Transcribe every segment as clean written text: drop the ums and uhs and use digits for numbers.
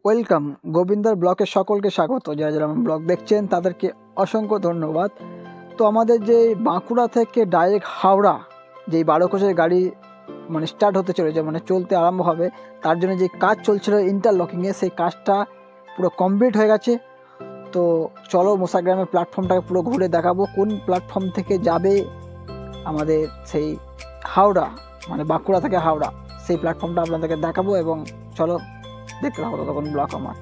Welcome গোবিন্দার ব্লকে সকলকে স্বাগত। যারা যারা আমার ব্লগ দেখছেন তাদেরকে অসংখ্য ধন্যবাদ। তো আমাদের যে বাঁকুড়া থেকে ডাইরেক্ট হাওড়া যেই 12 কোচের গাড়ি স্টার্ট হতে চলেছে, চলতে আরম্ভ হবে, তার জন্য যে কাজ চলছিল ইন্টারলকিংয়ে, সেই কাজটা পুরো কমপ্লিট হয়ে গেছে। তো চলো মোসাগ্রামের প্ল্যাটফর্মটাকে পুরো ঘুরে দেখাবো কোন প্ল্যাটফর্ম থেকে যাবে আমাদের সেই হাওড়া, বাঁকুড়া থেকে হাওড়া, সেই প্ল্যাটফর্মটা আপনাদেরকে দেখাবো। এবং চলো দেখতে থাকো তখন ব্লগ আমার।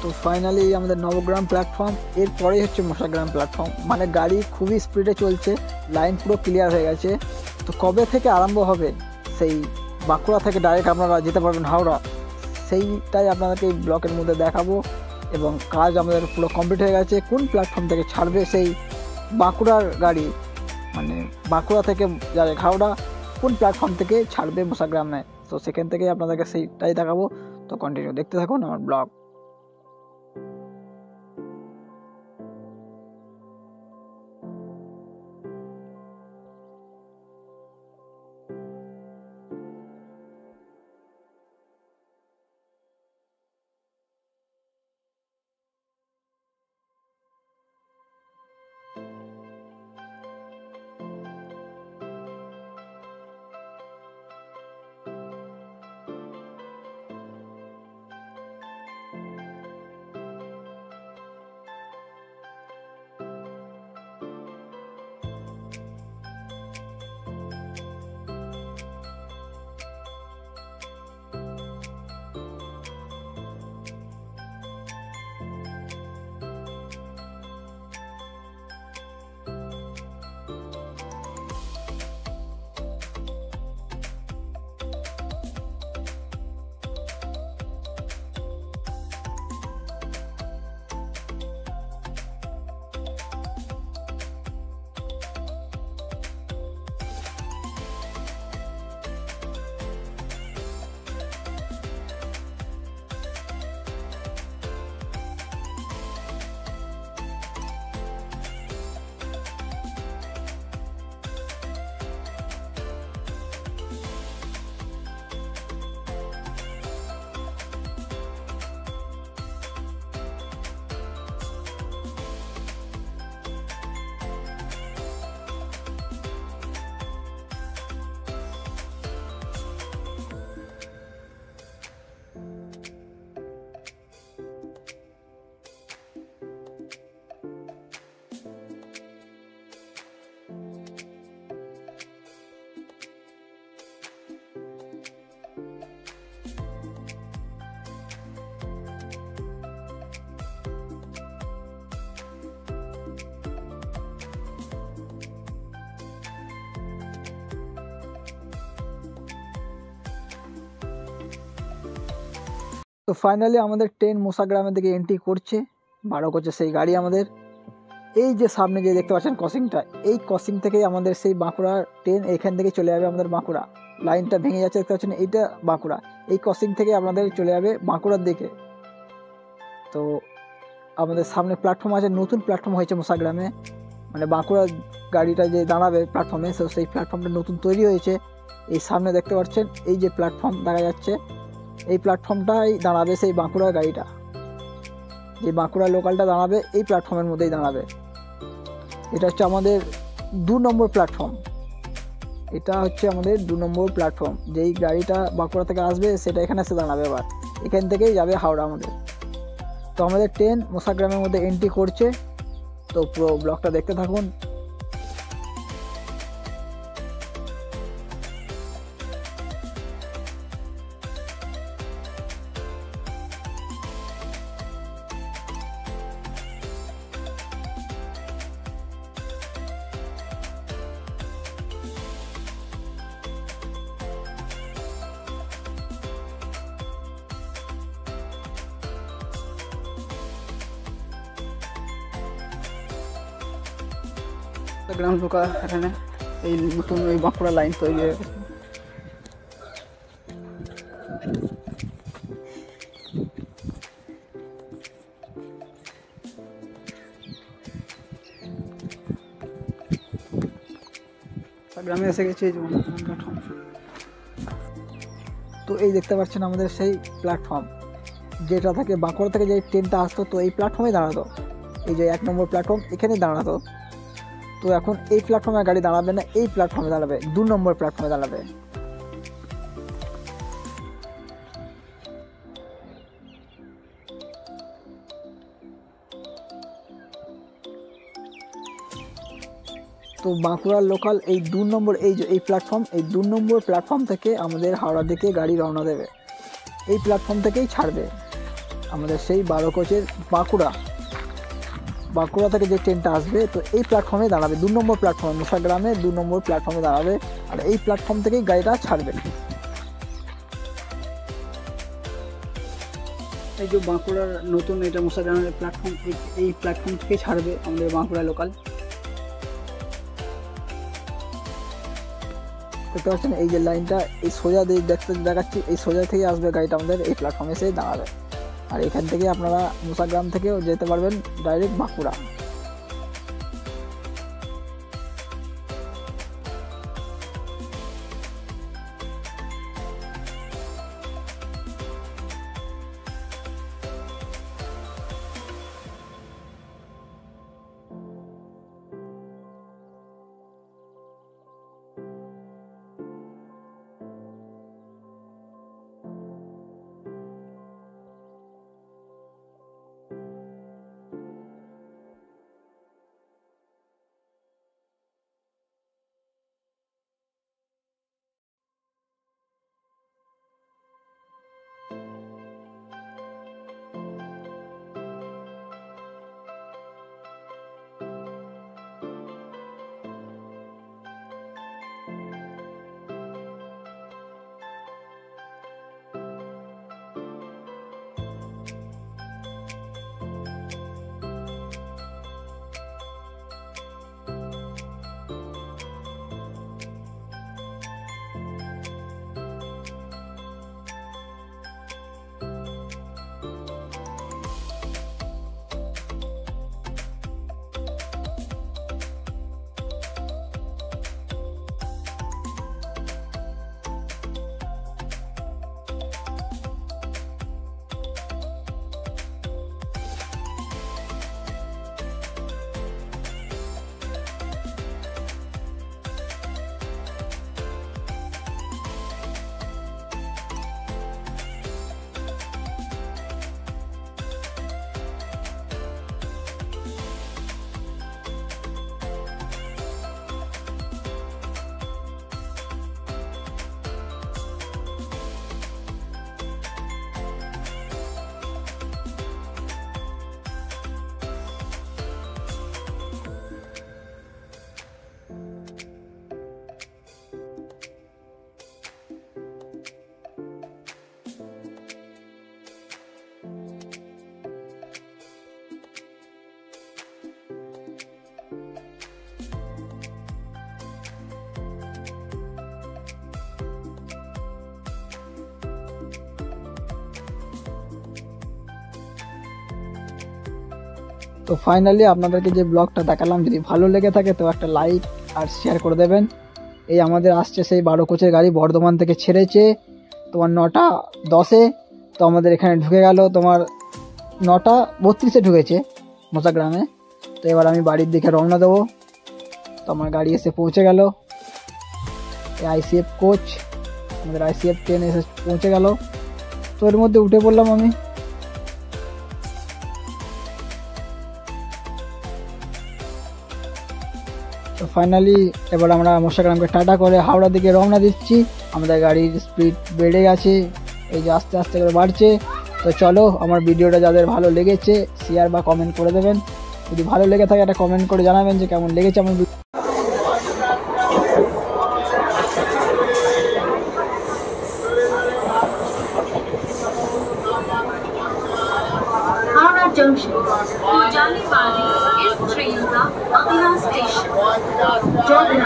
তো ফাইনালি আমাদের নবগ্রাম প্ল্যাটফর্ম, এরপরেই হচ্ছে মশাগ্রাম প্ল্যাটফর্ম। গাড়ি খুবই স্পিডে চলছে, লাইন পুরো ক্লিয়ার হয়ে গেছে। তো কবে থেকে আরম্ভ হবে সেই বাঁকুড়া থেকে ডাইরেক্ট আপনারা যেতে পারবেন হাওড়া, সেইটাই আপনাদেরকে এই ব্লকের মধ্যে দেখাবো। এবং কাজ আমাদের পুরো কমপ্লিট হয়ে গেছে। কোন প্ল্যাটফর্ম থেকে ছাড়বে সেই বাঁকুড়ার গাড়ি, বাঁকুড়া থেকে ডাইরেক্ট হাওড়া, কোন প্ল্যাটফর্ম থেকে ছাড়বে মশাগ্রামে, তো সেখান থেকেই আপনাদেরকে সেইটাই দেখাবো। তো কন্টিনিউ দেখতে থাকুন আমার ব্লগ। তো ফাইনালি আমাদের ট্রেন মোসা গ্রামের দিকে এন্ট্রি করছে, 12 কোচে সেই গাড়ি আমাদের। এই যে সামনে যে দেখতে পাচ্ছেন ক্রসিংটা, এই ক্রসিং থেকেই আমাদের সেই বাঁকুড়া ট্রেন এখান থেকে চলে যাবে আমাদের বাঁকুড়া। লাইনটা ভেঙে যাচ্ছে দেখতে পাচ্ছেন, এইটা বাঁকুড়া। এই ক্রসিং থেকে আপনাদের চলে যাবে বাঁকুড়ার দিকে। তো আমাদের সামনে প্ল্যাটফর্ম আছে, নতুন প্ল্যাটফর্ম হয়েছে মোসা গ্রামে, মানে বাঁকুড়া গাড়িটা যে দাঁড়াবে প্ল্যাটফর্মে, সেই প্ল্যাটফর্মটা নতুন তৈরি হয়েছে। এই সামনে দেখতে পাচ্ছেন এই যে প্ল্যাটফর্ম দেখা যাচ্ছে, এই প্ল্যাটফর্মটাই দাঁড়াবে সেই বাঁকুড়ার গাড়িটা, যে বাঁকুড়া লোকালটা দাঁড়াবে এই প্ল্যাটফর্মের মধ্যেই দাঁড়াবে। এটা হচ্ছে আমাদের 2 নম্বর প্ল্যাটফর্ম। এটা হচ্ছে আমাদের 2 নম্বর প্ল্যাটফর্ম। যেই গাড়িটা বাঁকুড়া থেকে আসবে সেটা এখানে এসে দাঁড়াবে, এবার এখান থেকেই যাবে হাওড়া আমাদের। তো আমাদের ট্রেন মোসা গ্রামের মধ্যে এন্ট্রি করছে, তো পুরো ব্লগটা দেখতে থাকুন। গ্রাম ঢোকা এখানে এই নতুন এই বাঁকুড়া লাইন তৈরি হয়ে গেছে। গ্রামে এসে গেছি এই যে প্ল্যাটফর্ম। তো এই দেখতে পাচ্ছেন আমাদের সেই প্ল্যাটফর্ম, যেটা থেকে বাঁকুড়া থেকে যে ট্রেনটা আসতো, তো এই প্ল্যাটফর্মে দাঁড়াতো। এই যে 1 নম্বর প্ল্যাটফর্ম এখানেই দাঁড়াতো। তো এখন এই প্ল্যাটফর্মে গাড়ি দাঁড়াবে না, এই প্ল্যাটফর্মে দাঁড়াবে, 2 নম্বর প্ল্যাটফর্মে দাঁড়াবে। তো বাঁকুড়ার লোকাল এই 2 নম্বর, এই যে এই প্ল্যাটফর্ম, এই 2 নম্বর প্ল্যাটফর্ম থেকে আমাদের হাওড়ার দিকে গাড়ি রওনা দেবে। এই প্ল্যাটফর্ম থেকেই ছাড়বে আমাদের সেই 12 কোচের বাঁকুড়া থেকে যে ট্রেনটা আসবে। তো এই প্ল্যাটফর্মে দাঁড়াবে, 2 নম্বর প্ল্যাটফর্মে, মোসা গ্রামে 2 নম্বর প্ল্যাটফর্মে দাঁড়াবে, আর এই প্ল্যাটফর্ম থেকেই গাড়িটা ছাড়বে। এই যে বাঁকুড়ার নতুন এটা মোসা গ্রামের প্ল্যাটফর্ম, এই প্ল্যাটফর্ম থেকেই ছাড়বে আমাদের বাঁকুড়া লোকাল। দেখতে পাচ্ছেন এই যে লাইনটা, এই সোজা দিয়ে দেখাচ্ছি, এই সোজা থেকে আসবে গাড়িটা আমাদের এই প্ল্যাটফর্মে এসে দাঁড়াবে। আর এখান থেকে আপনারা মোসা গ্রাম থেকেও যেতে পারবেন ডাইরেক্ট বাঁকুড়া। তো ফাইনালি আপনাদেরকে যে ব্লগটা দেখালাম যদি ভালো লেগে থাকে তো একটা লাইক আর শেয়ার করে দেবেন। এই আমাদের আসছে সেই 12 কোচের গাড়ি, বর্ধমান থেকে ছেড়েছে তোমার 9:10-এ, তো আমাদের এখানে ঢুকে গেল তোমার 9:32-এ ঢুকেছে মশাগ্রামে। তো এবার আমি বাড়ির দিকে রওনা দেবো। তো আমার গাড়ি এসে পৌঁছে গেল, আইসিএফ কোচ, আমাদের আইসিএফ ট্রেন এসে পৌঁছে গেল। তো এর মধ্যে উঠে পড়লাম আমি। তো ফাইনালি এবার আমরা মশাগ্রামকে টাটা করে হাওড়ার দিকে রওনা দিচ্ছি। আমাদের গাড়ির স্পিড বেড়ে গেছে, এই যে আস্তে আস্তে করে বাড়ছে। তো চলো, আমার ভিডিওটা যাদের ভালো লেগেছে শেয়ার বা কমেন্ট করে দেবেন। যদি ভালো লেগে থাকে একটা কমেন্ট করে জানাবেন যে কেমন লেগেছে আমার ভিডিও। हावड़ा जंक्शन को जाने वाली इस ट्रेन का अगला स्टेशन जोधपुर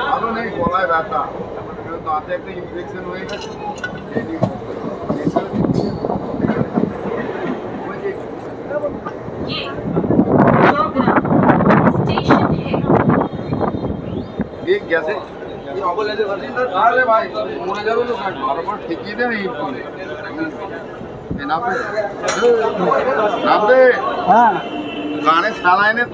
ভালো নেই গলায় ব্যথা, দাঁতে একটা ইনফেকশন হয়ে গেছে। ये जोधपुर स्टेशन है। ঠিক গেছে। আরে ভাই মরে যাবে তো, ভালো ঠিকই দেন। নামবে হ্যাঁ, গানে সালাইনে তো